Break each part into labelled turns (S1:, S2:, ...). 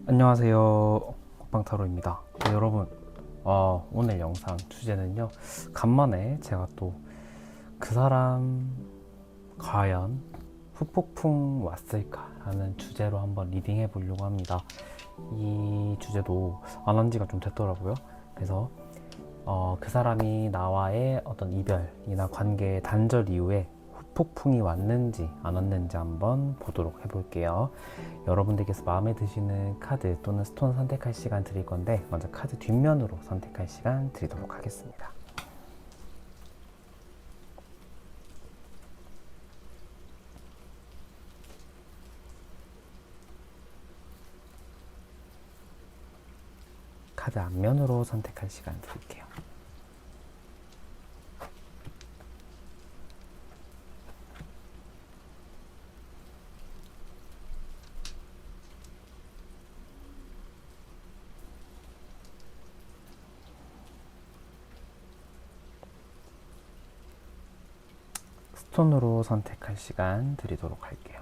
S1: 안녕하세요, 먹방타로입니다. 네, 여러분, 오늘 영상 주제는요, 간만에 제가 또 그 사람 과연 후폭풍 왔을까 하는 주제로 한번 리딩해 보려고 합니다. 이 주제도 안 한 지가 좀 됐더라고요. 그래서 그 사람이 나와의 어떤 이별이나 관계 단절 이후에 후폭풍이 왔는지 안 왔는지 한번 보도록 해볼게요. 여러분들께서 마음에 드시는 카드 또는 스톤 선택할 시간 드릴 건데, 먼저 카드 뒷면으로 선택할 시간 드리도록 하겠습니다. 카드 앞면으로 선택할 시간 드릴게요. 스톤으로 선택할 시간 드리도록 할게요.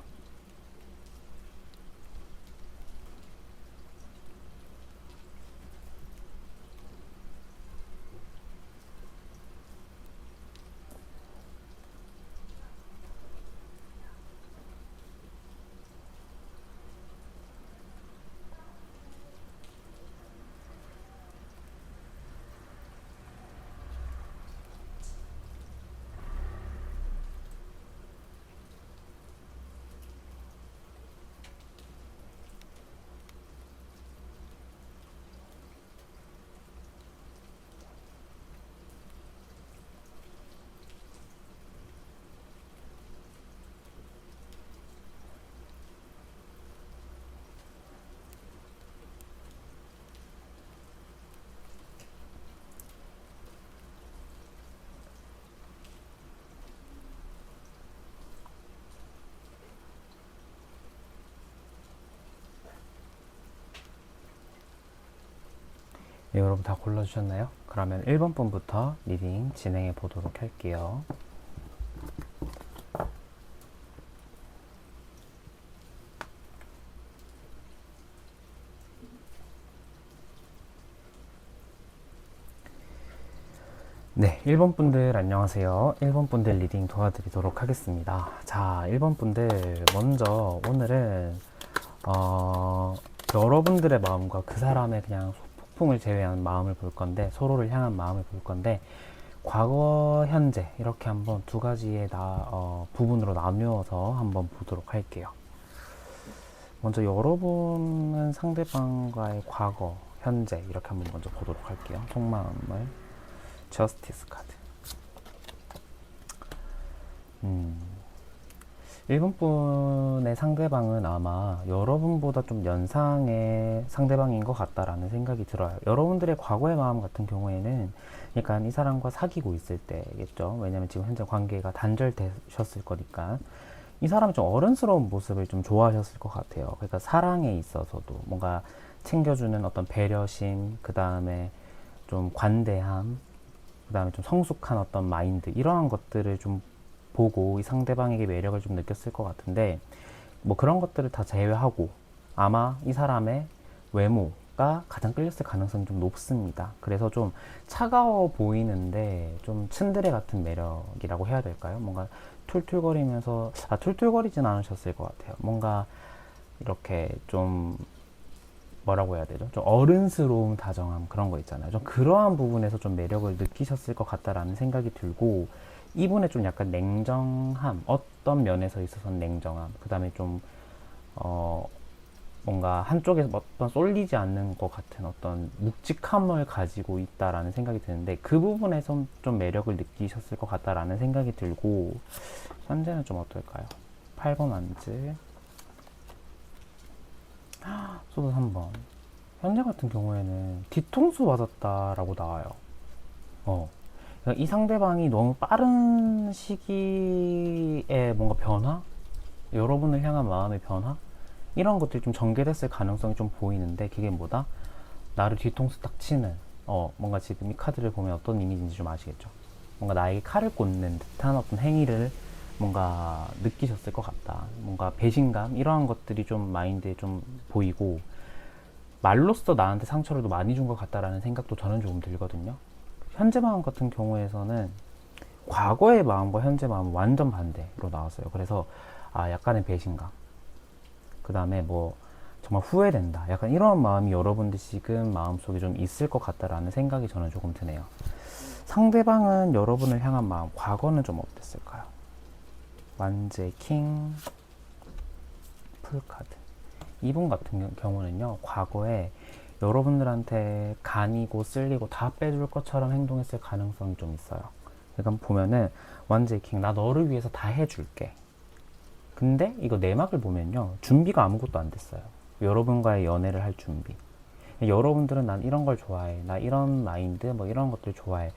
S1: 네, 여러분 다 골라주셨나요? 그러면 1번 분부터 리딩 진행해 보도록 할게요. 네, 1번 분들 안녕하세요. 1번 분들 리딩 도와드리도록 하겠습니다. 자, 1번 분들 먼저 오늘은 여러분들의 마음과 그 사람의 그냥 폭풍을 제외한 마음을 볼 건데, 서로를 향한 마음을 볼 건데, 과거, 현재 이렇게 한번 두 가지의 부분으로 나누어서 한번 보도록 할게요. 먼저 여러분은 상대방과의 과거, 현재 이렇게 한번 먼저 보도록 할게요. 속마음을 저스티스 카드. 1번 분의 상대방은 아마 여러분보다 좀 연상의 상대방인 것 같다라는 생각이 들어요. 여러분들의 과거의 마음 같은 경우에는 약간 이 사람과 사귀고 있을 때겠죠. 왜냐면 지금 현재 관계가 단절되셨을 거니까. 이 사람이 좀 어른스러운 모습을 좀 좋아하셨을 것 같아요. 그러니까 사랑에 있어서도 뭔가 챙겨주는 어떤 배려심, 그 다음에 좀 관대함, 그 다음에 좀 성숙한 어떤 마인드, 이러한 것들을 좀 보고 이 상대방에게 매력을 좀 느꼈을 것 같은데, 뭐 그런 것들을 다 제외하고 아마 이 사람의 외모가 가장 끌렸을 가능성이 좀 높습니다. 그래서 좀 차가워 보이는데 좀 츤드레 같은 매력이라고 해야 될까요? 뭔가 툴툴거리면서, 툴툴거리진 않으셨을 것 같아요. 뭔가 이렇게 좀 뭐라고 해야 되죠? 좀 어른스러운 다정함, 그런 거 있잖아요. 좀 그러한 부분에서 좀 매력을 느끼셨을 것 같다라는 생각이 들고, 이분의 좀 약간 냉정함, 어떤 면에서 있어서는 냉정함, 그 다음에 좀 뭔가 한쪽에서 어떤 쏠리지 않는 것 같은 어떤 묵직함을 가지고 있다라는 생각이 드는데, 그 부분에서 좀 매력을 느끼셨을 것 같다라는 생각이 들고, 현재는 좀 어떨까요? 8번 안즈, 소드 3번. 현재 같은 경우에는 뒤통수 맞았다라고 나와요. 그러니까 이 상대방이 너무 빠른 시기에 뭔가 변화? 여러분을 향한 마음의 변화? 이런 것들이 좀 전개됐을 가능성이 좀 보이는데, 그게 뭐다? 나를 뒤통수 딱 치는, 뭔가 지금 이 카드를 보면 어떤 이미지인지 좀 아시겠죠? 뭔가 나에게 칼을 꽂는 듯한 어떤 행위를 뭔가 느끼셨을 것 같다. 뭔가 배신감? 이러한 것들이 좀 마인드에 좀 보이고, 말로써 나한테 상처를 더 많이 준 것 같다라는 생각도 저는 조금 들거든요. 현재 마음 같은 경우에서는 과거의 마음과 현재 마음은 완전 반대로 나왔어요. 그래서 약간의 배신감, 그 다음에 뭐 정말 후회된다, 약간 이런 마음이 여러분들 지금 마음속에 좀 있을 것 같다라는 생각이 저는 조금 드네요. 상대방은 여러분을 향한 마음, 과거는 좀 어땠을까요? 완제 킹, 풀카드. 이분 같은 경우는요, 과거에 여러분들한테 간이고 쓸리고 다 빼줄 것처럼 행동했을 가능성이 좀 있어요. 그러니까 보면은 완제 킹, 나 너를 위해서 다 해줄게. 근데 이거 내막을 보면요, 준비가 아무것도 안 됐어요. 여러분과의 연애를 할 준비. 여러분들은 난 이런 걸 좋아해, 나 이런 마인드 뭐 이런 것들 좋아해,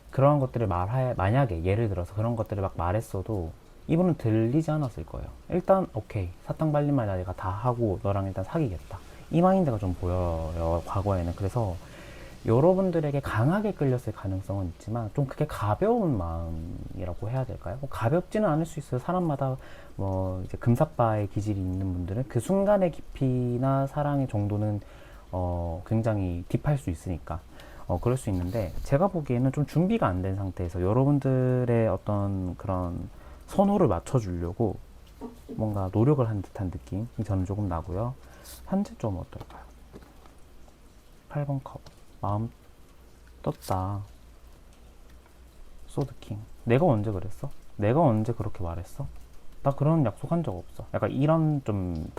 S1: 그런 것들을 만약에 예를 들어서 그런 것들을 막 말했어도 이분은 들리지 않았을 거예요. 일단 오케이, 사탕 발린 말 내가 다 하고 너랑 일단 사귀겠다, 이 마인드가 좀 보여요, 과거에는. 그래서 여러분들에게 강하게 끌렸을 가능성은 있지만 좀 그게 가벼운 마음이라고 해야 될까요? 뭐 가볍지는 않을 수 있어요. 사람마다 뭐 이제 금삭바의 기질이 있는 분들은 그 순간의 깊이나 사랑의 정도는 굉장히 딥할 수 있으니까 그럴 수 있는데, 제가 보기에는 좀 준비가 안 된 상태에서 여러분들의 어떤 그런 선호를 맞춰주려고 뭔가 노력을 한 듯한 느낌이 저는 조금 나고요. 현재 좀 어떨까요? 8번 컵. 마음 떴다. 소드킹. 내가 언제 그랬어? 내가 언제 그렇게 말했어? 나 그런 약속한 적 없어. 약간 이런 좀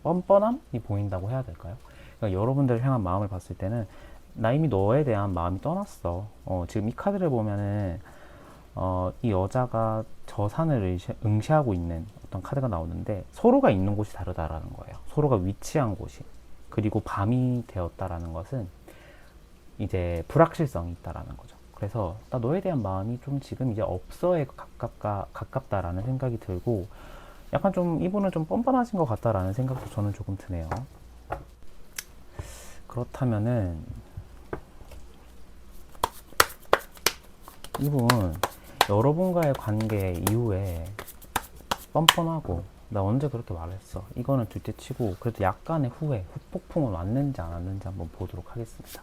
S1: 뻔뻔함이 보인다고 해야 될까요? 그러니까 여러분들을 향한 마음을 봤을 때는 나 이미 너에 대한 마음이 떠났어. 지금 이 카드를 보면은 이 여자가 저 산을 응시하고 있는 어떤 카드가 나오는데, 서로가 있는 곳이 다르다라는 거예요. 서로가 위치한 곳이. 그리고 밤이 되었다라는 것은 이제 불확실성이 있다라는 거죠. 그래서 나 너에 대한 마음이 좀 지금 이제 없어에 가깝다라는 생각이 들고, 약간 좀 이분은 좀 뻔뻔하신 것 같다라는 생각도 저는 조금 드네요. 그렇다면은 이분 여러분과의 관계 이후에 뻔뻔하고 나 언제 그렇게 말했어, 이거는 둘째 치고 그래도 약간의 후회, 후폭풍은 왔는지 안 왔는지 한번 보도록 하겠습니다.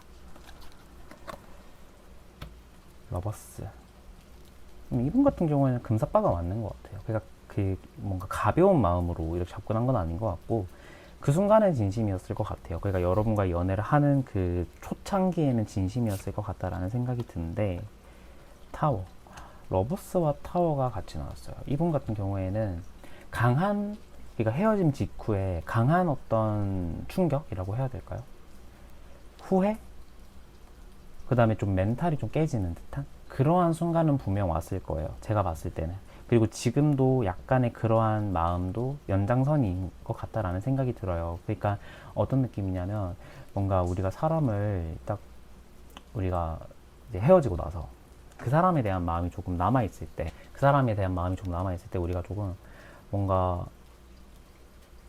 S1: 러버스. 이분 같은 경우에는 금사빠가 맞는 것 같아요. 그러니까 그 뭔가 가벼운 마음으로 이렇게 접근한 건 아닌 것 같고, 그 순간은 진심이었을 것 같아요. 그러니까 여러분과 연애를 하는 그 초창기에는 진심이었을 것 같다라는 생각이 드는데, 타워. 러버스와 타워가 같이 나왔어요. 이분 같은 경우에는 그러니까 헤어짐 직후에 강한 어떤 충격이라고 해야 될까요? 후회? 그 다음에 좀 멘탈이 좀 깨지는 듯한 그러한 순간은 분명 왔을 거예요, 제가 봤을 때는. 그리고 지금도 약간의 그러한 마음도 연장선인 것 같다라는 생각이 들어요. 그러니까 어떤 느낌이냐면, 뭔가 우리가 사람을 딱 우리가 이제 헤어지고 나서 그 사람에 대한 마음이 조금 남아있을 때, 우리가 조금 뭔가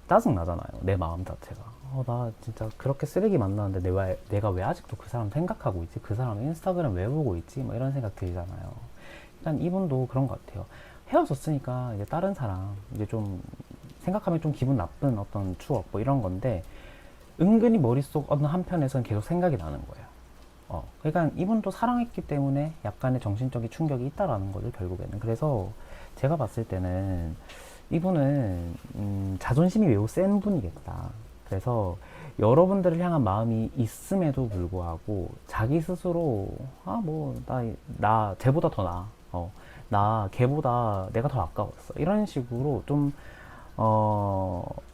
S1: 짜증 나잖아요, 내 마음 자체가. 나 진짜 그렇게 쓰레기 만나는데 내가 왜 아직도 그 사람 생각하고 있지? 그 사람 인스타그램 왜 보고 있지? 뭐 이런 생각 들잖아요. 일단 이분도 그런 것 같아요. 헤어졌으니까 이제 다른 사람, 이제 좀 생각하면 좀 기분 나쁜 어떤 추억 뭐 이런 건데, 은근히 머릿속 어느 한편에서는 계속 생각이 나는 거예요. 그러니까 이분도 사랑했기 때문에 약간의 정신적인 충격이 있다라는 거죠, 결국에는. 그래서 제가 봤을 때는 이분은 자존심이 매우 센 분이겠다. 그래서 여러분들을 향한 마음이 있음에도 불구하고 자기 스스로 나 쟤보다 더 나아, 나 걔보다 내가 더 아까웠어, 이런 식으로 좀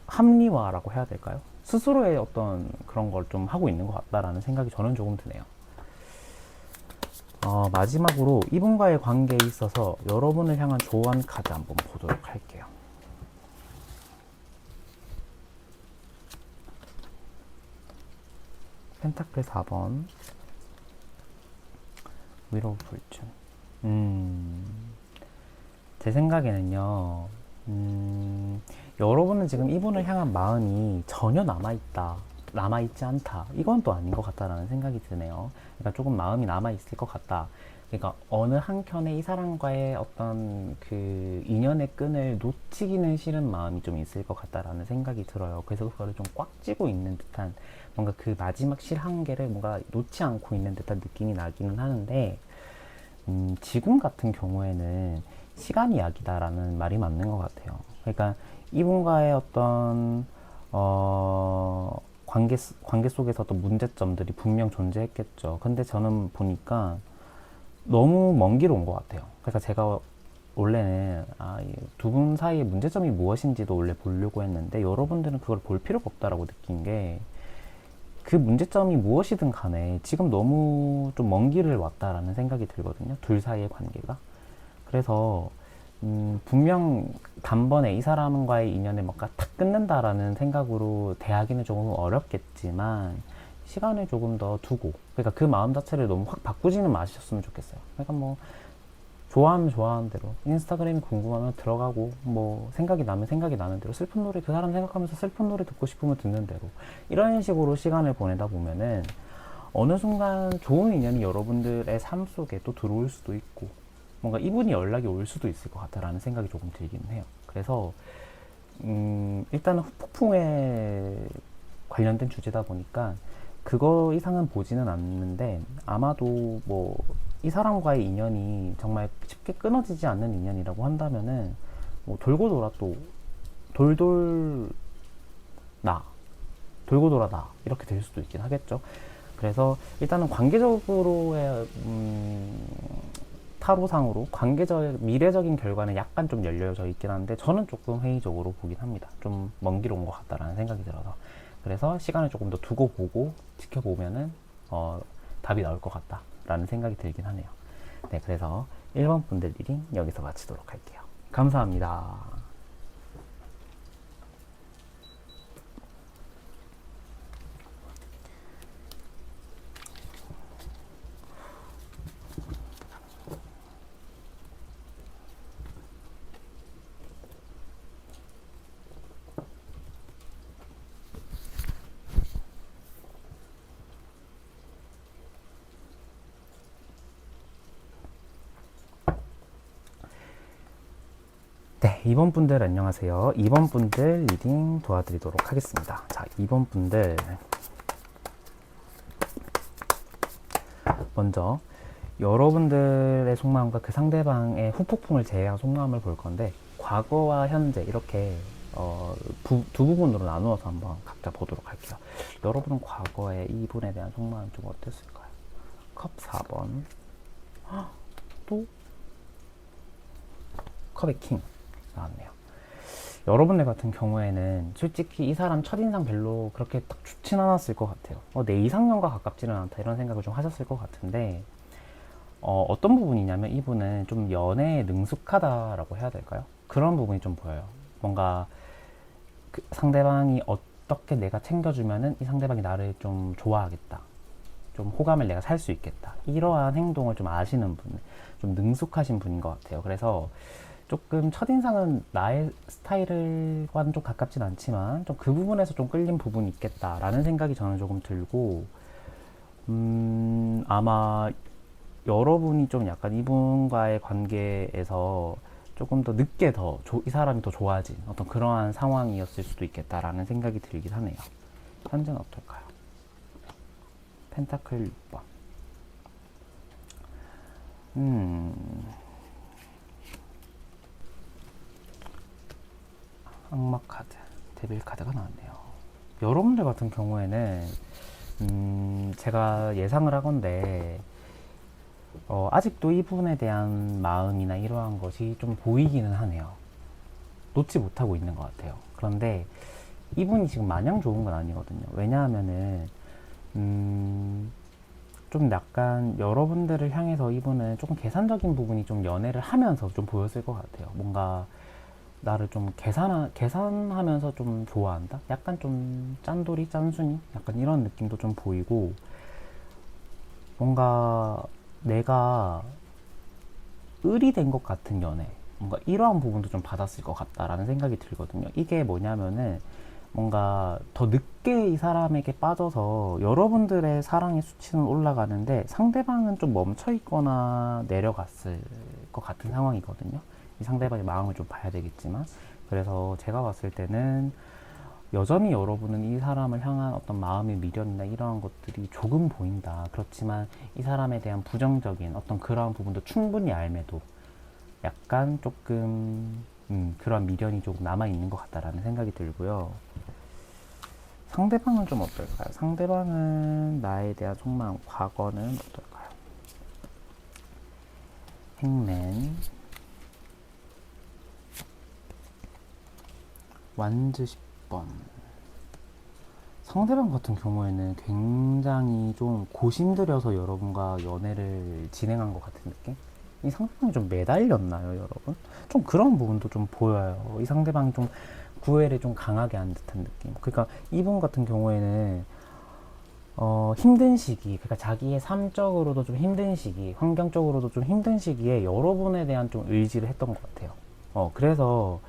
S1: 합리화라고 해야 될까요? 스스로의 어떤 그런 걸 좀 하고 있는 것 같다라는 생각이 저는 조금 드네요. 마지막으로 이분과의 관계에 있어서 여러분을 향한 조언 카드 한번 보도록 할게요. 펜타클 4번, 위로우 불춘. 제 생각에는요, 여러분은 지금 이분을 향한 마음이 전혀 남아있지 않다, 이건 또 아닌 것 같다라는 생각이 드네요. 그러니까 조금 마음이 남아있을 것 같다. 그러니까 어느 한켠에 이 사람과의 어떤 그 인연의 끈을 놓치기는 싫은 마음이 좀 있을 것 같다라는 생각이 들어요. 그래서 그거를 좀 꽉 쥐고 있는 듯한 뭔가 그 마지막 실 한 개를 뭔가 놓지 않고 있는 듯한 느낌이 나기는 하는데, 지금 같은 경우에는 시간이 약이다라는 말이 맞는 것 같아요. 그러니까 이분과의 어떤 관계 속에서도 문제점들이 분명 존재했겠죠. 근데 저는 보니까 너무 먼 길 온 것 같아요. 그러니까 제가 원래는 두 분 사이의 문제점이 무엇인지도 원래 보려고 했는데, 여러분들은 그걸 볼 필요가 없다라고 느낀 게, 그 문제점이 무엇이든 간에 지금 너무 좀 먼 길을 왔다라는 생각이 들거든요. 둘 사이의 관계가. 그래서 분명 단번에 이 사람과의 인연을 뭔가 탁 끊는다라는 생각으로 대하기는 조금 어렵겠지만, 시간을 조금 더 두고, 그러니까 그 마음 자체를 너무 확 바꾸지는 마셨으면 좋겠어요. 그러니까 뭐 좋아하면 좋아하는 대로, 인스타그램이 궁금하면 들어가고, 뭐 생각이 나면 생각이 나는 대로, 슬픈 노래 그 사람 생각하면서 슬픈 노래 듣고 싶으면 듣는 대로, 이런 식으로 시간을 보내다 보면은 어느 순간 좋은 인연이 여러분들의 삶 속에 또 들어올 수도 있고, 뭔가 이분이 연락이 올 수도 있을 것 같다라는 생각이 조금 들긴 해요. 그래서 일단은 후폭풍에 관련된 주제다 보니까 그거 이상은 보지는 않는데, 아마도 뭐 이 사람과의 인연이 정말 쉽게 끊어지지 않는 인연이라고 한다면은 뭐 돌고 돌아 또 돌돌 나 돌고 돌아 나 이렇게 될 수도 있긴 하겠죠. 그래서 일단은 관계적으로의 타로상으로 관계적 미래적인 결과는 약간 좀 열려져 있긴 한데, 저는 조금 회의적으로 보긴 합니다. 좀 먼 길 온 것 같다라는 생각이 들어서. 그래서 시간을 조금 더 두고 보고 지켜보면은 답이 나올 것 같다라는 생각이 들긴 하네요. 네, 그래서 1번 분들 리딩 여기서 마치도록 할게요. 감사합니다. 네, 2번 분들 안녕하세요. 2번 분들 리딩 도와드리도록 하겠습니다. 자, 2번 분들 먼저 여러분들의 속마음과 그 상대방의 후폭풍을 제외한 속마음을 볼 건데, 과거와 현재 이렇게 두 부분으로 나누어서 한번 각자 보도록 할게요. 여러분은 과거에 이분에 대한 속마음 좀 어땠을까요? 컵 4번, 또 컵의 킹 나왔네요. 여러분들 같은 경우에는 솔직히 이 사람 첫인상 별로 그렇게 딱 좋진 않았을 것 같아요. 내 이상형과 가깝지는 않다 이런 생각을 좀 하셨을 것 같은데, 어떤 부분이냐면 이분은 좀 연애에 능숙하다라고 해야 될까요? 그런 부분이 좀 보여요. 뭔가 그 상대방이 어떻게 내가 챙겨주면은 이 상대방이 나를 좀 좋아하겠다, 좀 호감을 내가 살 수 있겠다, 이러한 행동을 좀 아시는 분, 좀 능숙하신 분인 것 같아요. 그래서 조금 첫인상은 나의 스타일과는 좀 가깝진 않지만 좀 그 부분에서 좀 끌린 부분이 있겠다라는 생각이 저는 조금 들고, 아마 여러분이 좀 약간 이분과의 관계에서 조금 더 늦게 이 사람이 더 좋아진 어떤 그러한 상황이었을 수도 있겠다라는 생각이 들긴 하네요. 현재는 어떨까요? 펜타클 6번. 악마 카드, 데빌 카드가 나왔네요. 여러분들 같은 경우에는 제가 예상을 하건데 아직도 이분에 대한 마음이나 이러한 것이 좀 보이기는 하네요. 놓지 못하고 있는 것 같아요. 그런데 이분이 지금 마냥 좋은 건 아니거든요. 왜냐하면은 좀 약간 여러분들을 향해서 이분은 조금 계산적인 부분이 좀 연애를 하면서 좀 보였을 것 같아요. 뭔가 나를 좀 계산하면서 좀 좋아한다? 약간 좀 짠돌이, 짠순이? 약간 이런 느낌도 좀 보이고, 뭔가 내가 을이 된 것 같은 연애, 뭔가 이러한 부분도 좀 받았을 것 같다라는 생각이 들거든요. 이게 뭐냐면은 뭔가 더 늦게 이 사람에게 빠져서 여러분들의 사랑의 수치는 올라가는데 상대방은 좀 멈춰 있거나 내려갔을 것 같은 상황이거든요. 이 상대방의 마음을 좀 봐야 되겠지만, 그래서 제가 봤을 때는 여전히 여러분은 이 사람을 향한 어떤 마음의 미련이나 이러한 것들이 조금 보인다. 그렇지만 이 사람에 대한 부정적인 어떤 그러한 부분도 충분히 알매도 약간 조금 그런 미련이 조금 남아있는 것 같다라는 생각이 들고요. 상대방은 좀 어떨까요? 상대방은 나에 대한 속마음, 과거는 어떨까요? 행맨, 완즈 10번. 상대방 같은 경우에는 굉장히 좀 고심들여서 여러분과 연애를 진행한 것 같은 느낌? 이 상대방이 좀 매달렸나요, 여러분? 좀 그런 부분도 좀 보여요. 이 상대방이 좀 구애를 좀 강하게 한 듯한 느낌. 그러니까 이분 같은 경우에는 힘든 시기, 그러니까 자기의 삶적으로도 좀 힘든 시기, 환경적으로도 좀 힘든 시기에 여러분에 대한 좀 의지를 했던 것 같아요. 그래서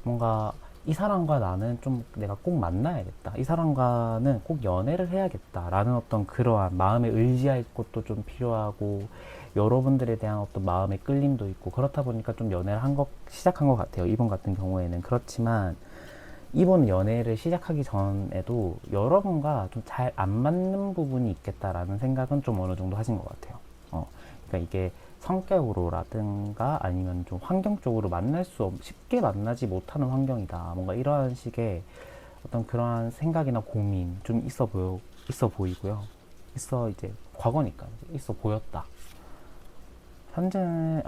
S1: 뭔가 이 사람과 나는 좀 내가 꼭 만나야겠다. 이 사람과는 꼭 연애를 해야겠다라는 어떤 그러한 마음에 의지할 것도 좀 필요하고 여러분들에 대한 어떤 마음의 끌림도 있고 그렇다 보니까 좀 연애를 시작한 것 같아요. 이분 같은 경우에는. 그렇지만 이번 연애를 시작하기 전에도 여러분과 좀 잘 안 맞는 부분이 있겠다라는 생각은 좀 어느 정도 하신 것 같아요. 그러니까 이게 성격으로라든가 아니면 좀 환경적으로 쉽게 만나지 못하는 환경이다. 뭔가 이러한 식의 어떤 그러한 생각이나 고민 좀 있어 보이고요. 이제 과거니까 있어 보였다. 현재는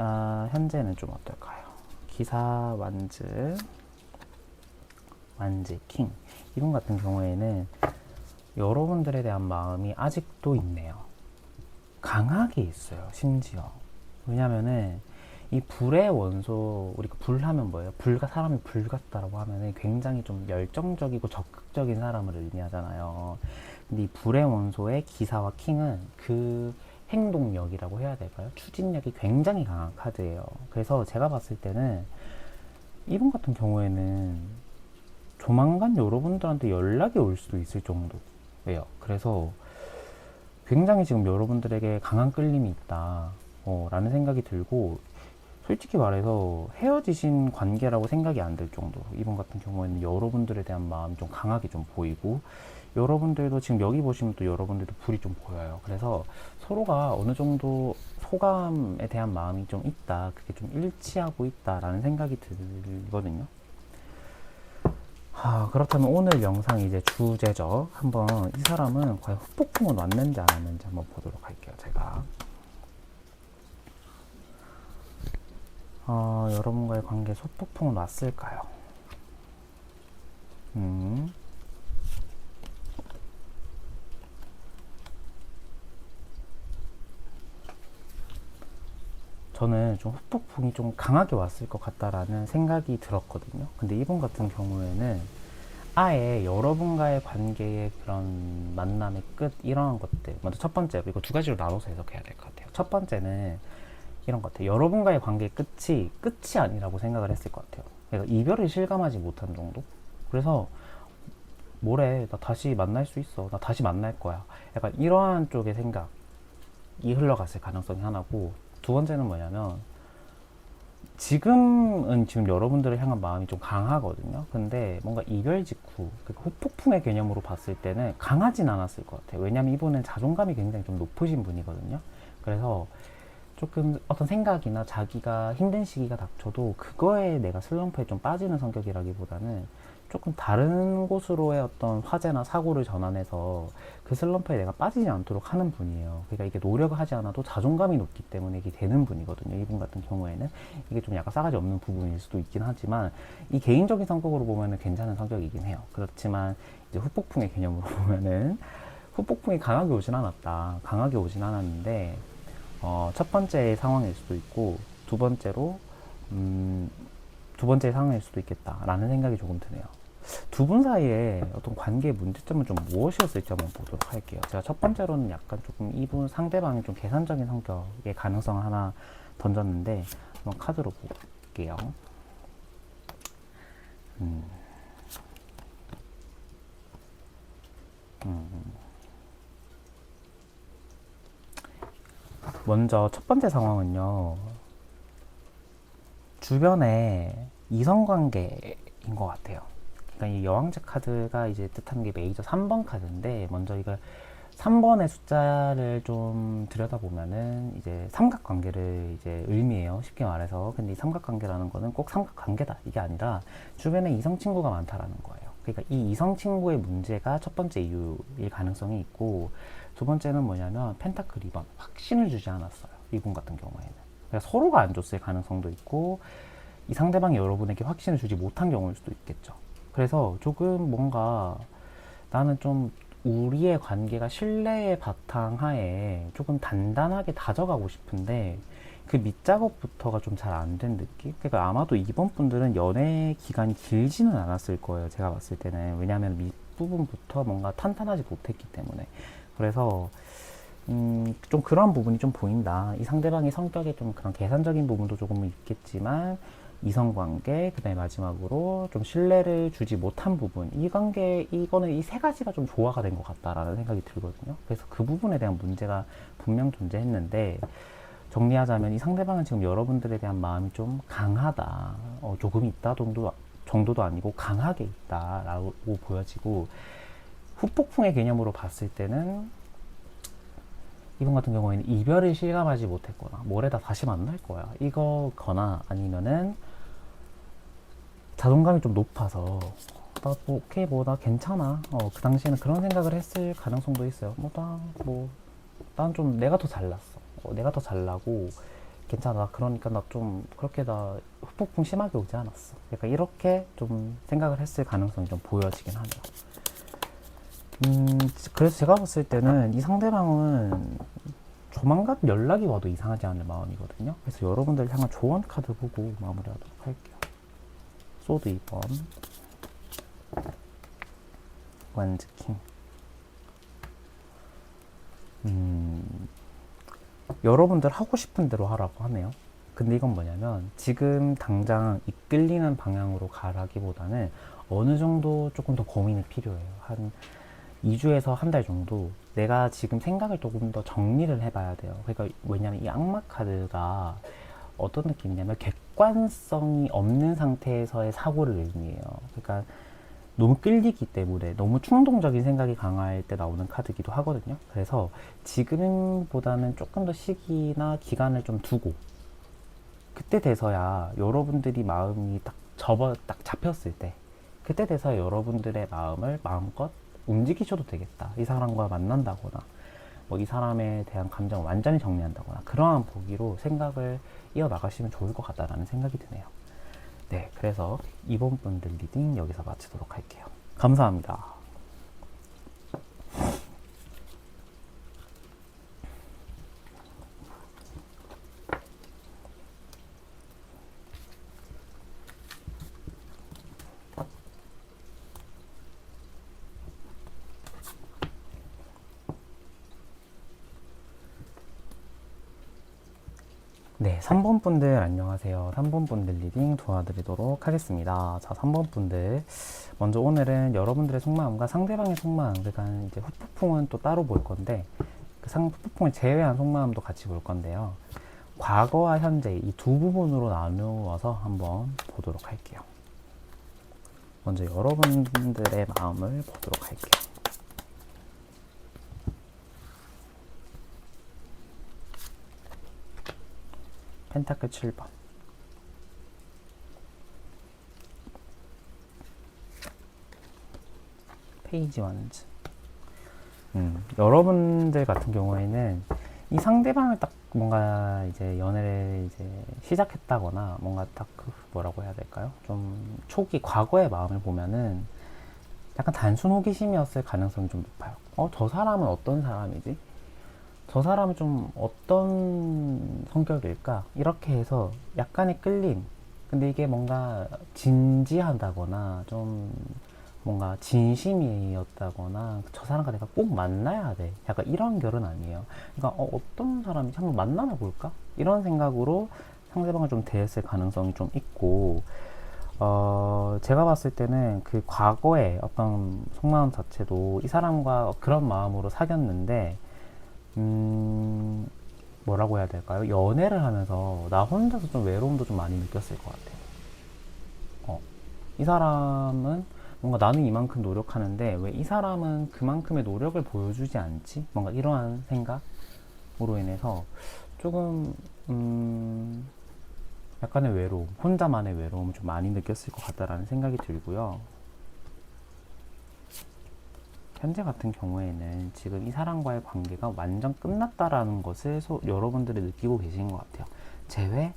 S1: 좀 어떨까요? 기사 완즈 킹. 이분 같은 경우에는 여러분들에 대한 마음이 아직도 있네요. 강하게 있어요, 심지어. 왜냐면은 이 불의 원소, 우리가 불하면 뭐예요? 사람이 불 같다라고 하면은 굉장히 좀 열정적이고 적극적인 사람을 의미하잖아요. 근데 이 불의 원소의 기사와 킹은 그 행동력이라고 해야 될까요? 추진력이 굉장히 강한 카드예요. 그래서 제가 봤을 때는 이분 같은 경우에는 조만간 여러분들한테 연락이 올 수도 있을 정도예요. 그래서 굉장히 지금 여러분들에게 강한 끌림이 있다 라는 생각이 들고, 솔직히 말해서 헤어지신 관계라고 생각이 안 들 정도로 이분 같은 경우에는 여러분들에 대한 마음이 좀 강하게 좀 보이고, 여러분들도 지금 여기 보시면 또 여러분들도 불이 좀 보여요. 그래서 서로가 어느 정도 소감에 대한 마음이 좀 있다, 그게 좀 일치하고 있다라는 생각이 들거든요. 그렇다면 오늘 영상 이제 주제죠. 한번 이 사람은 과연 후폭풍은 왔는지 안 왔는지 한번 보도록 할게요. 제가 여러분과의 관계에 후폭풍은 왔을까요? 저는 좀 후폭풍이 좀 강하게 왔을 것 같다라는 생각이 들었거든요. 근데 이분 같은 경우에는 아예 여러분과의 관계의 그런 만남의 끝, 이러한 것들. 먼저 첫 번째로, 이거 두 가지로 나눠서 해석해야 될 것 같아요. 첫 번째는 이런 것 같아요. 여러분과의 관계의 끝이 아니라고 생각을 했을 것 같아요. 그래서 이별을 실감하지 못한 정도? 그래서 뭐래, 나 다시 만날 수 있어. 나 다시 만날 거야. 약간 이러한 쪽의 생각이 흘러갔을 가능성이 하나고, 두 번째는 뭐냐면 지금 여러분들을 향한 마음이 좀 강하거든요. 근데 뭔가 이별 직후, 그러니까 후폭풍의 개념으로 봤을 때는 강하진 않았을 것 같아요. 왜냐면 이분은 자존감이 굉장히 좀 높으신 분이거든요. 그래서 조금 어떤 생각이나 자기가 힘든 시기가 닥쳐도 그거에 내가 슬럼프에 좀 빠지는 성격이라기보다는 조금 다른 곳으로의 어떤 화제나 사고를 전환해서 그 슬럼프에 내가 빠지지 않도록 하는 분이에요. 그러니까 이게 노력을 하지 않아도 자존감이 높기 때문에 이게 되는 분이거든요. 이분 같은 경우에는 이게 좀 약간 싸가지 없는 부분일 수도 있긴 하지만 이 개인적인 성격으로 보면은 괜찮은 성격이긴 해요. 그렇지만 이제 후폭풍의 개념으로 보면은 후폭풍이 강하게 오진 않았다. 강하게 오진 않았는데 첫 번째 상황일 수도 있고 두 번째 상황일 수도 있겠다라는 생각이 조금 드네요. 두 분 사이에 어떤 관계의 문제점은 좀 무엇이었을지 한번 보도록 할게요. 제가 첫 번째로는 약간 조금 이분 상대방이 좀 계산적인 성격의 가능성을 하나 던졌는데 한번 카드로 볼게요. 먼저 첫 번째 상황은요. 주변에 이성관계인 것 같아요. 그러니까 이 여왕제 카드가 이제 뜻하는 게 메이저 3번 카드인데, 먼저 이걸 3번의 숫자를 좀 들여다보면은 이제 삼각관계를 이제 의미해요. 쉽게 말해서. 근데 이 삼각관계라는 거는 꼭 삼각관계다 이게 아니라 주변에 이성 친구가 많다라는 거예요. 그러니까 이 이성 친구의 문제가 첫 번째 이유일 가능성이 있고, 두 번째는 뭐냐면 펜타클 2번 확신을 주지 않았어요. 이분 같은 경우에는. 그러니까 서로가 안 줬을 가능성도 있고, 이 상대방이 여러분에게 확신을 주지 못한 경우일 수도 있겠죠. 그래서 조금 뭔가 나는 좀 우리의 관계가 신뢰의 바탕하에 조금 단단하게 다져가고 싶은데 그 밑작업부터가 좀 잘 안 된 느낌? 그러니까 아마도 이번 분들은 연애 기간이 길지는 않았을 거예요. 제가 봤을 때는. 왜냐하면 밑부분부터 뭔가 탄탄하지 못했기 때문에. 그래서 좀 그런 부분이 좀 보인다. 이 상대방의 성격에 좀 그런 계산적인 부분도 조금은 있겠지만 이성관계, 그 다음에 마지막으로 좀 신뢰를 주지 못한 부분, 이 관계, 이거는 이 세 가지가 좀 조화가 된 것 같다라는 생각이 들거든요. 그래서 그 부분에 대한 문제가 분명 존재했는데, 정리하자면 이 상대방은 지금 여러분들에 대한 마음이 좀 강하다, 조금 있다 정도도 아니고 강하게 있다라고 보여지고, 후폭풍의 개념으로 봤을 때는 이분 같은 경우에는 이별을 실감하지 못했거나 모레다 다시 만날 거야 이거거나, 아니면은 자존감이 좀 높아서 나 뭐 오케이 뭐 나 괜찮아, 그 당시에는 그런 생각을 했을 가능성도 있어요. 난 좀 내가 더 잘났어, 내가 더 잘나고 괜찮아, 그러니까 나 좀 그렇게 나 후폭풍 심하게 오지 않았어, 그러니까 이렇게 좀 생각을 했을 가능성이 좀 보여지긴 하죠. 그래서 제가 봤을 때는 이 상대방은 조만간 연락이 와도 이상하지 않을 마음이거든요. 그래서 여러분들 향한 조언 카드 보고 마무리하도록 할게요. 소드 2번, 완즈 킹. 여러분들 하고 싶은 대로 하라고 하네요. 근데 이건 뭐냐면 지금 당장 이끌리는 방향으로 가라기보다는 어느 정도 조금 더 고민이 필요해요. 한 2주에서 한 달 정도 내가 지금 생각을 조금 더 정리를 해봐야 돼요. 그러니까 왜냐면 이 악마 카드가 어떤 느낌이냐면 객관성이 없는 상태에서의 사고를 의미해요. 그러니까 너무 끌리기 때문에 너무 충동적인 생각이 강할 때 나오는 카드기도 하거든요. 그래서 지금보다는 조금 더 시기나 기간을 좀 두고 그때 돼서야 여러분들이 마음이 딱 잡혔을 때, 그때 돼서 여러분들의 마음을 마음껏 움직이셔도 되겠다. 이 사람과 만난다거나 뭐 이 사람에 대한 감정을 완전히 정리한다거나 그러한 보기로 생각을 이어나가시면 좋을 것 같다라는 생각이 드네요. 네, 그래서 이번 분들 리딩 여기서 마치도록 할게요. 감사합니다. 네, 3번 분들 안녕하세요. 3번 분들 리딩 도와드리도록 하겠습니다. 자, 3번 분들. 먼저 오늘은 여러분들의 속마음과 상대방의 속마음, 그러니까 이제 후폭풍은 또 따로 볼 건데, 후폭풍을 제외한 속마음도 같이 볼 건데요. 과거와 현재 이 두 부분으로 나누어서 한번 보도록 할게요. 먼저 여러분들의 마음을 보도록 할게요. 펜타클 7번, 페이지 완즈. 여러분들 같은 경우에는 이 상대방을 딱 뭔가 이제 연애를 이제 시작했다거나 뭔가 딱 뭐라고 해야 될까요? 좀 초기 과거의 마음을 보면은 약간 단순 호기심이었을 가능성이 좀 높아요. 저 사람은 어떤 사람이지? 저 사람은 좀 어떤 성격일까? 이렇게 해서 약간의 끌림. 근데 이게 뭔가 진지하다거나 좀 뭔가 진심이었다거나 저 사람과 내가 꼭 만나야 돼. 약간 이런 결은 아니에요. 그러니까 어떤 사람인지 한번 만나나 볼까? 이런 생각으로 상대방을 좀 대했을 가능성이 좀 있고, 제가 봤을 때는 그 과거의 어떤 속마음 자체도 이 사람과 그런 마음으로 사귀었는데, 뭐라고 해야 될까요? 연애를 하면서 나 혼자서 좀 외로움도 좀 많이 느꼈을 것 같아요. 어, 이 사람은 뭔가 나는 이만큼 노력하는데 왜 이 사람은 그만큼의 노력을 보여주지 않지? 뭔가 이러한 생각으로 인해서 조금, 약간의 외로움, 혼자만의 외로움을 좀 많이 느꼈을 것 같다라는 생각이 들고요. 현재 같은 경우에는 지금 이 사람과의 관계가 완전 끝났다라는 것을 여러분들이 느끼고 계신 것 같아요. 제외,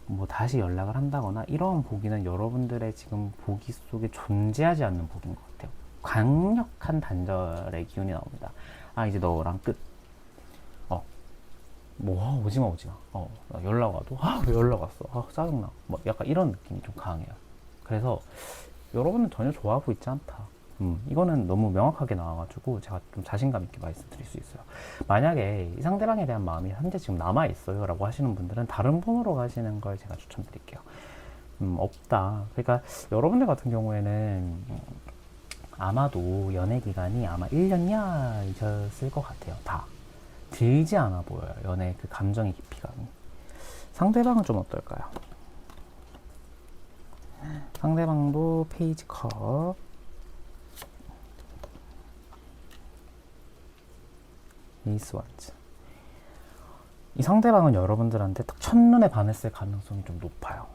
S1: 뭐 다시 연락을 한다거나 이런 보기는 여러분들의 지금 보기 속에 존재하지 않는 보기인 것 같아요. 강력한 단절의 기운이 나옵니다. 아, 이제 너랑 끝. 어, 뭐, 오지마, 오지마. 연락 와도, 왜 연락 왔어? 짜증나. 뭐, 약간 이런 느낌이 좀 강해요. 그래서 여러분은 전혀 좋아하고 있지 않다. 이거는 너무 명확하게 나와가지고 제가 좀 자신감 있게 말씀드릴 수 있어요. 만약에 이 상대방에 대한 마음이 현재 지금 남아있어요 라고 하시는 분들은 다른 분으로 가시는 걸 제가 추천드릴게요. 없다. 그러니까 여러분들 같은 경우에는 아마도 연애 기간이 아마 1년 이하이셨을 것 같아요. 다. 길지 않아 보여요. 연애 그 감정의 깊이감이. 상대방은 좀 어떨까요? 상대방도 페이지 컵, 에이스 원즈. 이 상대방은 여러분들한테 딱 첫눈에 반했을 가능성이 좀 높아요.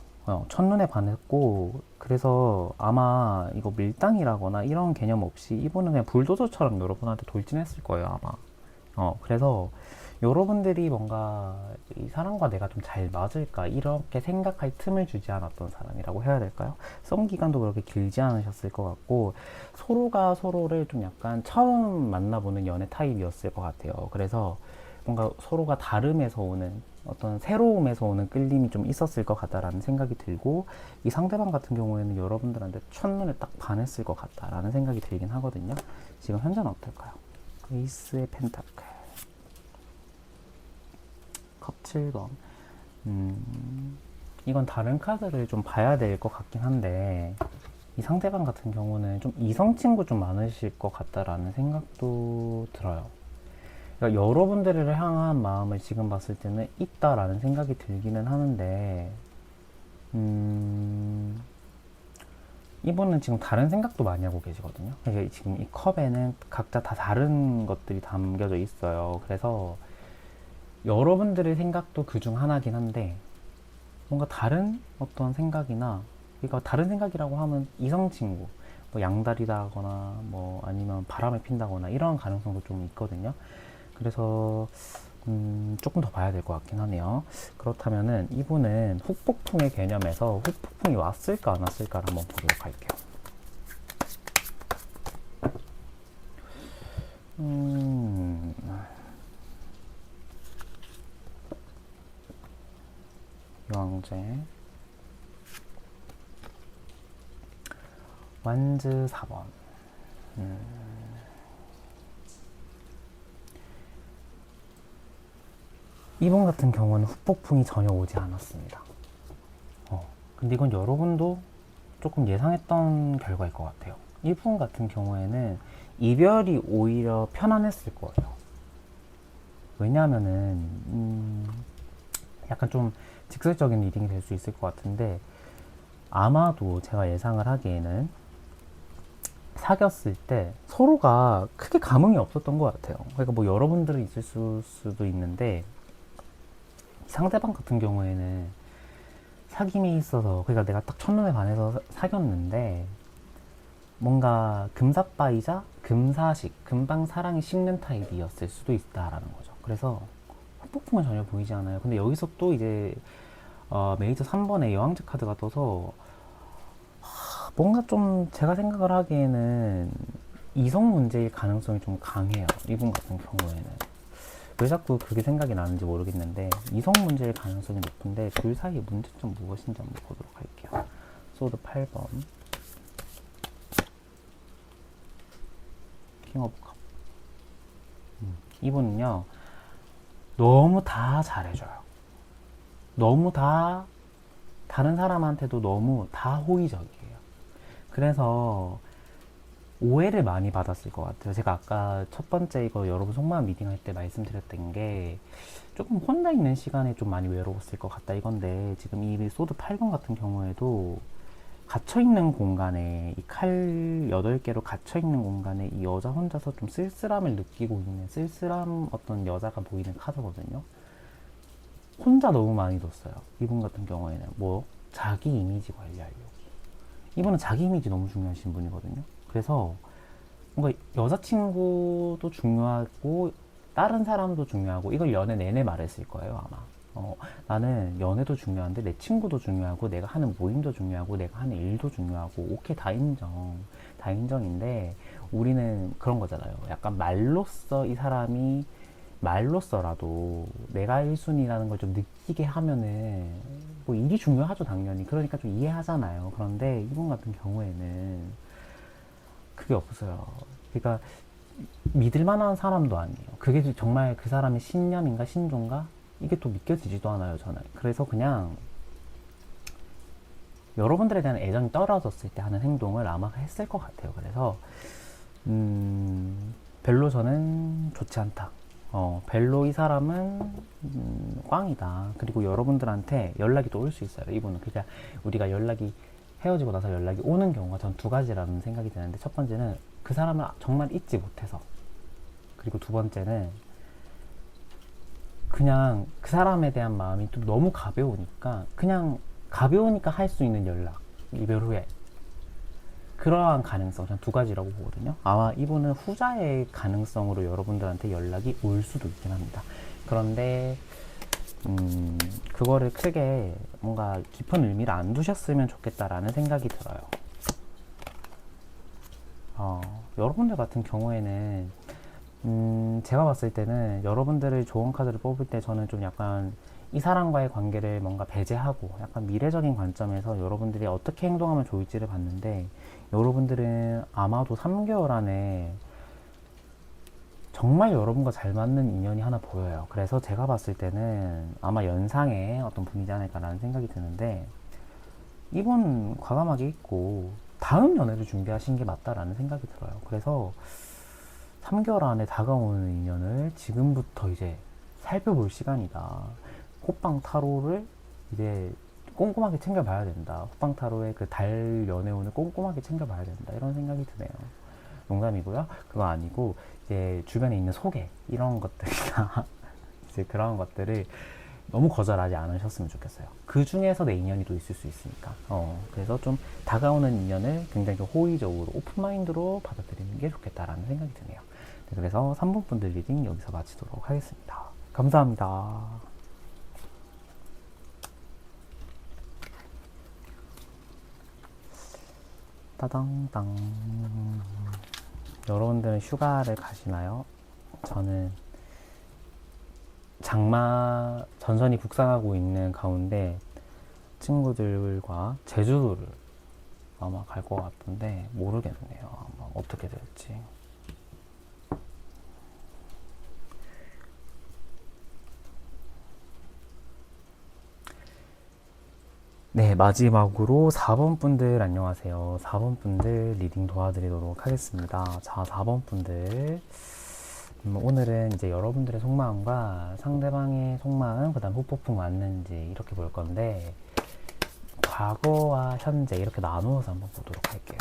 S1: 첫눈에 반했고, 그래서 아마 이거 밀당이라거나 이런 개념 없이 이분은 그냥 불도저처럼 여러분한테 돌진했을 거예요, 아마. 그래서 여러분들이 뭔가 이 사람과 내가 좀 잘 맞을까 이렇게 생각할 틈을 주지 않았던 사람이라고 해야 될까요? 썸 기간도 그렇게 길지 않으셨을 것 같고 서로가 서로를 좀 약간 처음 만나보는 연애 타입이었을 것 같아요. 그래서 뭔가 서로가 다름에서 오는 어떤 새로움에서 오는 끌림이 좀 있었을 것 같다라는 생각이 들고 이 상대방 같은 경우에는 여러분들한테 첫눈에 딱 반했을 것 같다라는 생각이 들긴 하거든요. 지금 현재는 어떨까요? 에이스의 펜타클, 컵 7번. 이건 다른 카드를 좀 봐야 될 것 같긴 한데 이 상대방 같은 경우는 좀 이성 친구 좀 많으실 것 같다라는 생각도 들어요. 그러니까 여러분들을 향한 마음을 지금 봤을 때는 있다라는 생각이 들기는 하는데 이분은 지금 다른 생각도 많이 하고 계시거든요. 그러니까 지금 이 컵에는 각자 다 다른 것들이 담겨져 있어요. 그래서 여러분들의 생각도 그중 하나긴 한데 뭔가 다른 어떤 생각이나 그러니까 다른 생각이라고 하면 이성 친구 뭐 양다리다거나 뭐 아니면 바람을 핀다거나 이런 가능성도 좀 있거든요. 그래서 조금 더 봐야 될 것 같긴 하네요. 그렇다면은 이분은 후폭풍의 개념에서 후폭풍이 왔을까 안 왔을까를 한번 보도록 할게요. 유황제 완즈 4번. 이번 같은 경우는 후폭풍이 전혀 오지 않았습니다. 근데 이건 여러분도 조금 예상했던 결과일 것 같아요. 이분 같은 경우에는 이별이 오히려 편안했을 거예요. 왜냐하면은 약간 좀 직설적인 리딩이 될 수 있을 것 같은데 아마도 제가 예상을 하기에는 사귀었을 때 서로가 크게 감흥이 없었던 것 같아요. 그러니까 뭐 여러분들은 있을 수도 있는데 상대방 같은 경우에는 사귐이 있어서 그러니까 내가 딱 첫눈에 반해서 사귀었는데 뭔가 금사빠이자 금사식, 금방 사랑이 식는 타입이었을 수도 있다라는 거죠. 그래서 후폭풍은 전혀 보이지 않아요. 근데 여기서 또 이제 메이저 3번에 여왕제 카드가 떠서 뭔가 좀 제가 생각을 하기에는 이성 문제일 가능성이 좀 강해요. 이분 같은 경우에는. 왜 자꾸 그게 생각이 나는지 모르겠는데 이성 문제일 가능성이 높은데 둘 사이의 문제점 무엇인지 한번 보도록 할게요. 소드 8번, 킹 오브 컵. 이분은요 너무 다 잘해줘요. 너무 다 다른 사람한테도 너무 다 호의적이에요. 그래서 오해를 많이 받았을 것 같아요. 제가 아까 첫 번째 이거 여러분 속마음 리딩 할 때 말씀드렸던 게 조금 혼자 있는 시간에 좀 많이 외로웠을 것 같다 이건데, 지금 이 소드 8번 같은 경우에도 갇혀있는 공간에, 이 칼 8개로 갇혀있는 공간에 이 여자 혼자서 좀 쓸쓸함을 느끼고 있는, 쓸쓸함 어떤 여자가 보이는 카드거든요. 혼자 너무 많이 뒀어요. 이분 같은 경우에는 뭐 자기 이미지 관리하려고. 이분은 자기 이미지 너무 중요하신 분이거든요. 그래서 뭔가 여자친구도 중요하고 다른 사람도 중요하고, 이걸 연애 내내 말했을 거예요 아마. 나는 연애도 중요한데 내 친구도 중요하고 내가 하는 모임도 중요하고 내가 하는 일도 중요하고, 오케이 다 인정, 다 인정인데 우리는 그런 거잖아요. 약간 말로써 이 사람이 말로써라도 내가 1순위라는 걸 좀 느끼게 하면은, 뭐 일이 중요하죠 당연히. 그러니까 좀 이해하잖아요. 그런데 이분 같은 경우에는 그게 없어요. 그러니까 믿을 만한 사람도 아니에요. 그게 정말 그 사람의 신념인가 신조인가 이게 또 믿겨지지도 않아요 저는. 그래서 그냥 여러분들에 대한 애정이 떨어졌을 때 하는 행동을 아마 했을 것 같아요. 그래서 별로 저는 좋지 않다. 별로 이 사람은 꽝이다. 그리고 여러분들한테 연락이 또 올 수 있어요. 이분은 그냥 우리가 연락이 헤어지고 나서 연락이 오는 경우가 전 두 가지라는 생각이 드는데, 첫 번째는 그 사람을 정말 잊지 못해서, 그리고 두 번째는 그냥 그 사람에 대한 마음이 또 너무 가벼우니까, 그냥 가벼우니까 할 수 있는 연락, 이별 후에. 그러한 가능성, 전 두 가지라고 보거든요. 아마 이분은 후자의 가능성으로 여러분들한테 연락이 올 수도 있긴 합니다. 그런데 그거를 크게 뭔가 깊은 의미를 안 두셨으면 좋겠다라는 생각이 들어요. 여러분들 같은 경우에는 제가 봤을 때는 여러분들의 좋은 카드를 뽑을 때 저는 좀 약간 이 사람과의 관계를 뭔가 배제하고 약간 미래적인 관점에서 여러분들이 어떻게 행동하면 좋을지를 봤는데, 여러분들은 아마도 3개월 안에 정말 여러분과 잘 맞는 인연이 하나 보여요. 그래서 제가 봤을 때는 아마 연상의 어떤 분이지 않을까라는 생각이 드는데, 이분 과감하게 있고 다음 연애를 준비하신 게 맞다라는 생각이 들어요. 그래서 3개월 안에 다가오는 인연을 지금부터 이제 살펴볼 시간이다. 호빵 타로를 이제 꼼꼼하게 챙겨봐야 된다. 호빵 타로의 그 달 연애운을 꼼꼼하게 챙겨봐야 된다. 이런 생각이 드네요. 농담이고요. 그거 아니고 이제 주변에 있는 소개 이런 것들이나 이제 그런 것들을 너무 거절하지 않으셨으면 좋겠어요. 그 중에서 내 인연이 또 있을 수 있으니까. 그래서 좀 다가오는 인연을 굉장히 좀 호의적으로 오픈마인드로 받아들이는 게 좋겠다라는 생각이 드네요. 네, 그래서 3번 분들 리딩 여기서 마치도록 하겠습니다. 감사합니다. 따당땅. 여러분들은 휴가를 가시나요? 저는 장마 전선이 북상하고 있는 가운데 친구들과 제주도를 아마 갈 것 같은데 모르겠네요. 아마 어떻게 될지. 네, 마지막으로 4번 분들 안녕하세요. 4번 분들 리딩 도와드리도록 하겠습니다. 자, 4번 분들. 오늘은 이제 여러분들의 속마음과 상대방의 속마음, 그 다음 후폭풍 맞는지 이렇게 볼 건데, 과거와 현재 이렇게 나누어서 한번 보도록 할게요.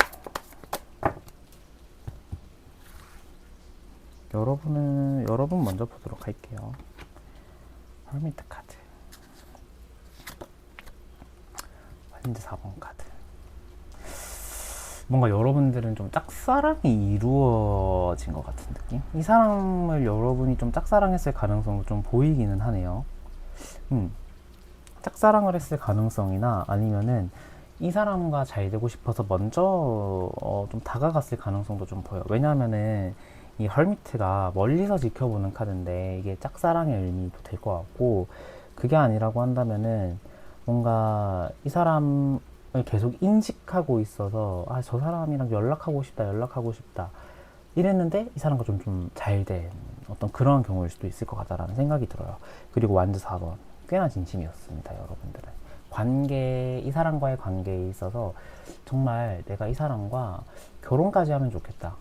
S1: 여러분 먼저 보도록 할게요. 헐미트 카드. 현재 4번 카드. 뭔가 여러분들은 좀 짝사랑이 이루어진 것 같은 느낌? 이 사람을 여러분이 좀 짝사랑했을 가능성도 좀 보이기는 하네요. 짝사랑을 했을 가능성이나 아니면은 이 사람과 잘 되고 싶어서 먼저 좀 다가갔을 가능성도 좀 보여요. 왜냐하면은 이 헐미트가 멀리서 지켜보는 카드인데 이게 짝사랑의 의미도 될 것 같고, 그게 아니라고 한다면은 뭔가 이 사람을 계속 인식하고 있어서 저 사람이랑 연락하고 싶다 이랬는데 이 사람과 좀 잘 된 어떤 그런 경우일 수도 있을 것 같다라는 생각이 들어요. 그리고 완드 4번 꽤나 진심이었습니다. 여러분들은 이 사람과의 관계에 있어서 정말 내가 이 사람과 결혼까지 하면 좋겠다.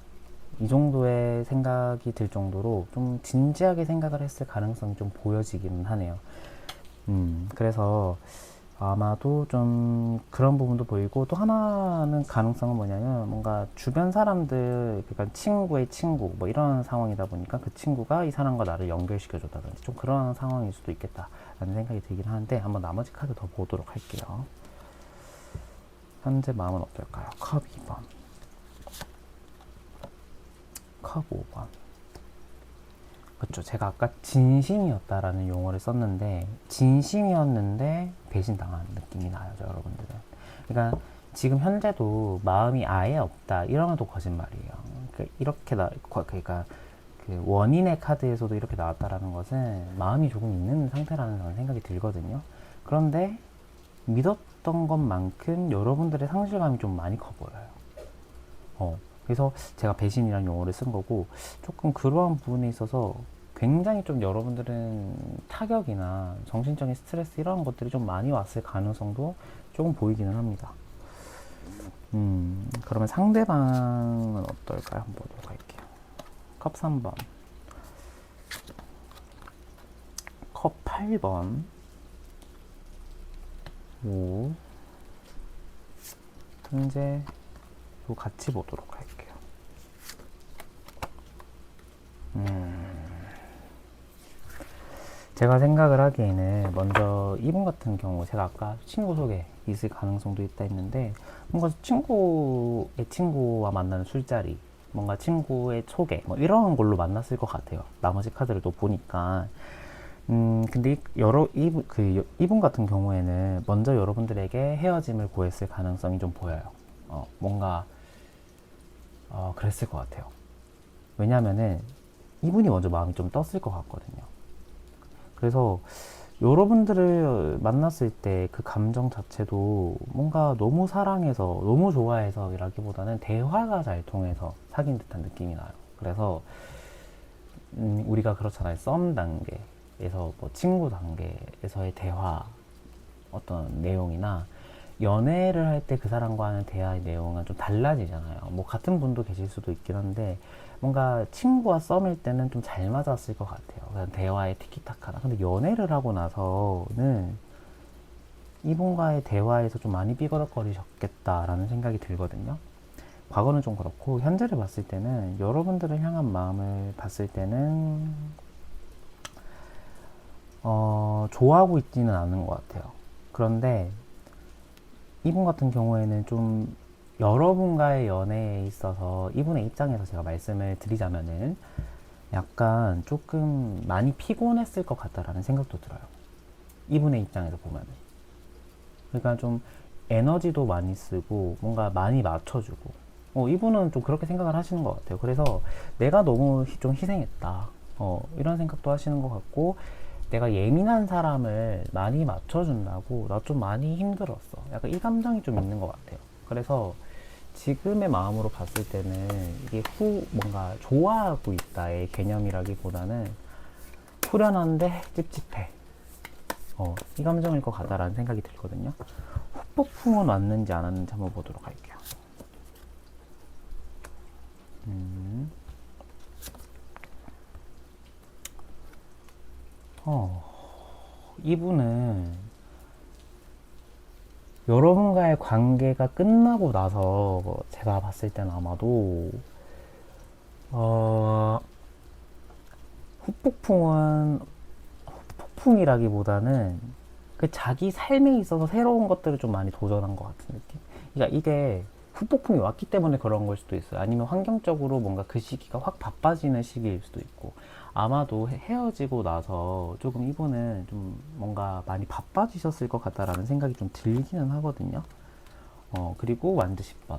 S1: 이 정도의 생각이 들 정도로 좀 진지하게 생각을 했을 가능성이 좀 보여지기는 하네요. 그래서 아마도 좀 그런 부분도 보이고, 또 하나는 가능성은 뭐냐면 뭔가 주변 사람들, 그러니까 친구의 친구 뭐 이런 상황이다 보니까 그 친구가 이 사람과 나를 연결시켜 줬다든지 좀 그런 상황일 수도 있겠다라는 생각이 들긴 하는데, 한번 나머지 카드 더 보도록 할게요. 현재 마음은 어떨까요? 컵 2번, 컵 5번. 그렇죠. 제가 아까 진심이었다라는 용어를 썼는데, 진심이었는데 배신당한 느낌이 나요, 여러분들은. 그러니까 지금 현재도 마음이 아예 없다 이러면 또 거짓말이에요. 그러니까 그러니까 그 원인의 카드에서도 이렇게 나왔다라는 것은 마음이 조금 있는 상태라는 생각이 들거든요. 그런데 믿었던 것만큼 여러분들의 상실감이 좀 많이 커 보여요. 그래서 제가 배신이라는 용어를 쓴 거고, 조금 그러한 부분에 있어서 굉장히 좀 여러분들은 타격이나 정신적인 스트레스 이런 것들이 좀 많이 왔을 가능성도 조금 보이기는 합니다. 그러면 상대방은 어떨까요? 한번 보도록 할게요. 컵 3번, 컵 8번, 오, 현재 같이 보도록 할게요. 제가 생각을 하기에는 먼저 이분 같은 경우, 제가 아까 친구 속에 있을 가능성도 있다 했는데, 뭔가 친구의 친구와 만나는 술자리, 뭔가 친구의 소개 뭐 이런 걸로 만났을 것 같아요. 나머지 카드를 또 보니까. 근데 이분 같은 경우에는 먼저 여러분들에게 헤어짐을 구했을 가능성이 좀 보여요. 뭔가 그랬을 것 같아요. 왜냐면은 이분이 먼저 마음이 좀 떴을 것 같거든요. 그래서 여러분들을 만났을 때 그 감정 자체도 뭔가 너무 사랑해서 너무 좋아해서 이라기보다는 대화가 잘 통해서 사귄 듯한 느낌이 나요. 그래서 우리가 그렇잖아요. 썸 단계에서 뭐 친구 단계에서의 대화 어떤 내용이나 연애를 할 때 그 사람과 하는 대화의 내용은 좀 달라지잖아요. 뭐 같은 분도 계실 수도 있긴 한데, 뭔가 친구와 썸일 때는 좀 잘 맞았을 것 같아요. 그냥 대화의 티키타카나. 근데 연애를 하고 나서는 이분과의 대화에서 좀 많이 삐거덕거리셨겠다라는 생각이 들거든요. 과거는 좀 그렇고, 현재를 봤을 때는 여러분들을 향한 마음을 봤을 때는 좋아하고 있지는 않은 것 같아요. 그런데 이분 같은 경우에는 좀 여러분과의 연애에 있어서 이분의 입장에서 제가 말씀을 드리자면은 약간 조금 많이 피곤했을 것 같다라는 생각도 들어요. 이분의 입장에서 보면은. 그러니까 좀 에너지도 많이 쓰고 뭔가 많이 맞춰주고, 이분은 좀 그렇게 생각을 하시는 것 같아요. 그래서 내가 너무 좀 희생했다, 이런 생각도 하시는 것 같고, 내가 예민한 사람을 많이 맞춰준다고 나 좀 많이 힘들었어, 약간 이 감정이 좀 있는 것 같아요. 그래서 지금의 마음으로 봤을 때는 이게 뭔가 좋아하고 있다의 개념이라기보다는 후련한데 찝찝해, 이 감정일 것 같다라는 생각이 들거든요. 후폭풍은 왔는지 안 왔는지 한번 보도록 할게요. 이분은 여러분과의 관계가 끝나고 나서 제가 봤을 때는 아마도 후폭풍은 폭풍이라기보다는 그 자기 삶에 있어서 새로운 것들을 좀 많이 도전한 것 같은 느낌. 그러니까 이게 후폭풍이 왔기 때문에 그런 걸 수도 있어요. 아니면 환경적으로 뭔가 그 시기가 확 바빠지는 시기일 수도 있고, 아마도 헤어지고 나서 조금 이분은 좀 뭔가 많이 바빠지셨을 것 같다라는 생각이 좀 들기는 하거든요. 그리고 완드 10번.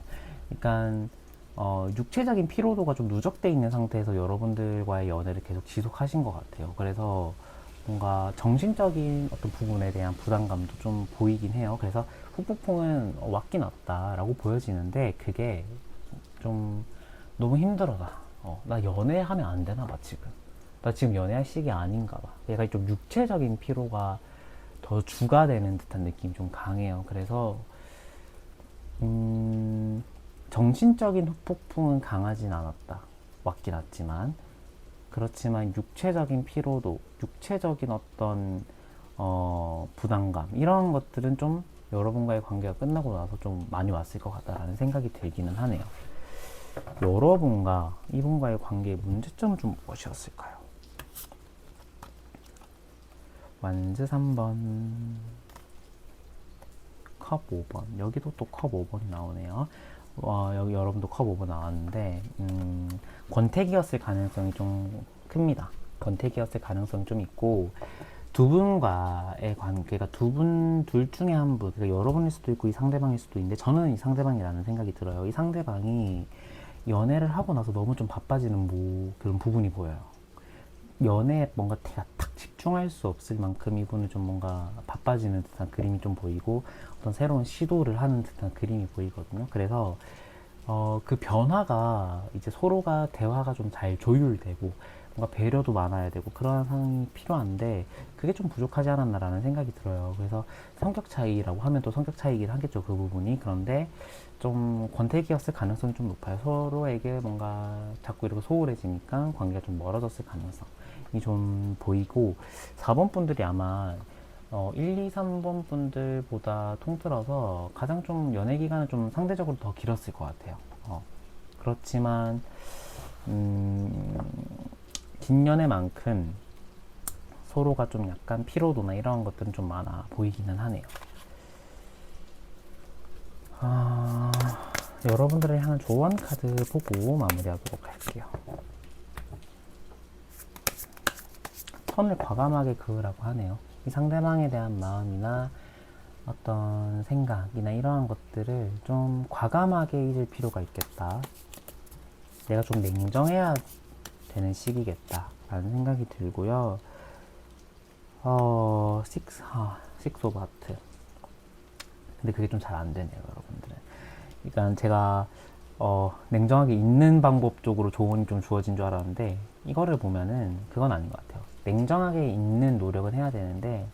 S1: 그러니까 육체적인 피로도가 좀 누적돼 있는 상태에서 여러분들과의 연애를 계속 지속하신 것 같아요. 그래서 뭔가 정신적인 어떤 부분에 대한 부담감도 좀 보이긴 해요. 그래서 후폭풍은 왔긴 왔다라고 보여지는데, 그게 좀 너무 힘들어다. 나 연애하면 안 되나 봐, 지금. 나 지금 연애할 시기 아닌가 봐. 얘가 좀 육체적인 피로가 더 주가 되는 듯한 느낌이 좀 강해요. 그래서 정신적인 후폭풍은 강하진 않았다. 왔긴 왔지만 그렇지만 육체적인 피로도, 육체적인 어떤 부담감 이런 것들은 좀 여러분과의 관계가 끝나고 나서 좀 많이 왔을 것 같다라는 생각이 들기는 하네요. 여러분과 이분과의 관계의 문제점은 좀 무엇이었을까요? 완즈 3번, 컵 5번. 여기도 또 컵 5번이 나오네요. 여기 여러분도 컵 5번 나왔는데 권태기였을 가능성이 좀 큽니다. 권태기였을 가능성이 좀 있고 두 분과의 관계가 두 분 둘 중에 한 분, 그러니까 여러분일 수도 있고 이 상대방일 수도 있는데 저는 이 상대방이라는 생각이 들어요. 이 상대방이 연애를 하고 나서 너무 좀 바빠지는 그런 부분이 보여요. 연애에 뭔가 탁 집중할 수 없을 만큼 이분은 좀 뭔가 바빠지는 듯한 그림이 좀 보이고 어떤 새로운 시도를 하는 듯한 그림이 보이거든요. 그래서 그 변화가 이제 서로가 대화가 좀 잘 조율되고 뭔가 배려도 많아야 되고 그러한 상황이 필요한데 그게 좀 부족하지 않았나라는 생각이 들어요. 그래서 성격 차이라고 하면 또 성격 차이긴 하겠죠, 그 부분이. 그런데 좀 권태기였을 가능성이 좀 높아요. 서로에게 뭔가 자꾸 이렇게 소홀해지니까 관계가 좀 멀어졌을 가능성이 좀 보이고 4번 분들이 아마 1, 2, 3번 분들보다 통틀어서 가장 좀 연애 기간은 좀 상대적으로 더 길었을 것 같아요. 그렇지만 긴 연애만큼 서로가 좀 약간 피로도나 이런 것들은 좀 많아 보이기는 하네요. 여러분들을 향한 조언 카드 보고 마무리하도록 할게요. 선을 과감하게 그으라고 하네요. 이 상대방에 대한 마음이나 어떤 생각이나 이러한 것들을 좀 과감하게 잊을 필요가 있겠다. 내가 좀 냉정해야 되는 시기겠다 라는 생각이 들고요. 식스 오브 하트. 근데 그게 좀 잘 안 되네요, 여러분들은. 그러니까 제가 냉정하게 있는 방법 쪽으로 조언이 좀 주어진 줄 알았는데 이거를 보면은 그건 아닌 것 같아요. 냉정하게 있는 노력은 해야 되는데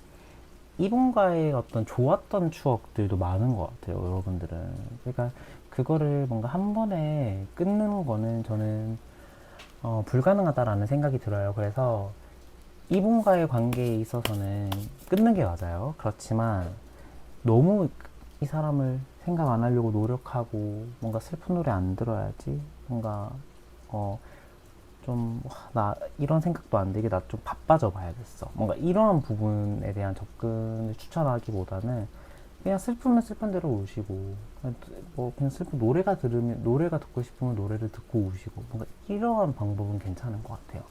S1: 이분과의 어떤 좋았던 추억들도 많은 것 같아요, 여러분들은. 그러니까 그거를 뭔가 한 번에 끊는 거는 저는 불가능하다라는 생각이 들어요. 그래서 이분과의 관계에 있어서는 끊는 게 맞아요. 그렇지만 너무 이 사람을 생각 안 하려고 노력하고 뭔가 슬픈 노래 안 들어야지 뭔가 나 이런 생각도 안 들게 나 좀 바빠져 봐야겠어 뭔가 이러한 부분에 대한 접근을 추천하기보다는 그냥 슬프면 슬픈 대로 우시고 그냥 슬픈 노래가 듣고 싶으면 노래를 듣고 우시고 뭔가 이러한 방법은 괜찮은 것 같아요.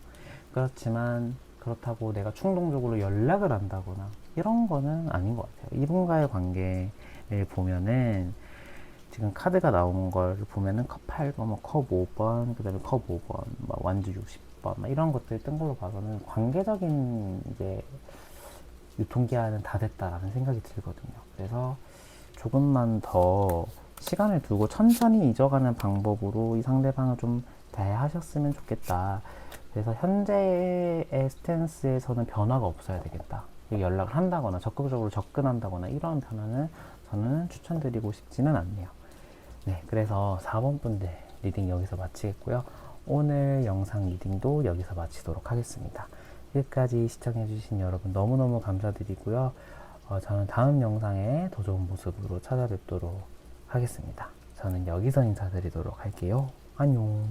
S1: 그렇지만 그렇다고 내가 충동적으로 연락을 한다거나 이런 거는 아닌 것 같아요. 이분과의 관계를 보면은 지금 카드가 나온 걸 보면은 컵 8번, 컵 5번, 그 다음에 컵 5번, 완주 60번, 이런 것들 뜬 걸로 봐서는 관계적인 이제 유통기한은 다 됐다라는 생각이 들거든요. 그래서 조금만 더 시간을 두고 천천히 잊어가는 방법으로 이 상대방을 좀 대하셨으면 좋겠다. 그래서 현재의 스탠스에서는 변화가 없어야 되겠다. 연락을 한다거나 적극적으로 접근한다거나 이런 변화는 저는 추천드리고 싶지는 않네요. 네, 그래서 4번 분들 리딩 여기서 마치겠고요. 오늘 영상 리딩도 여기서 마치도록 하겠습니다. 끝까지 시청해주신 여러분 너무너무 감사드리고요. 저는 다음 영상에 더 좋은 모습으로 찾아뵙도록 하겠습니다. 저는 여기서 인사드리도록 할게요. 안녕.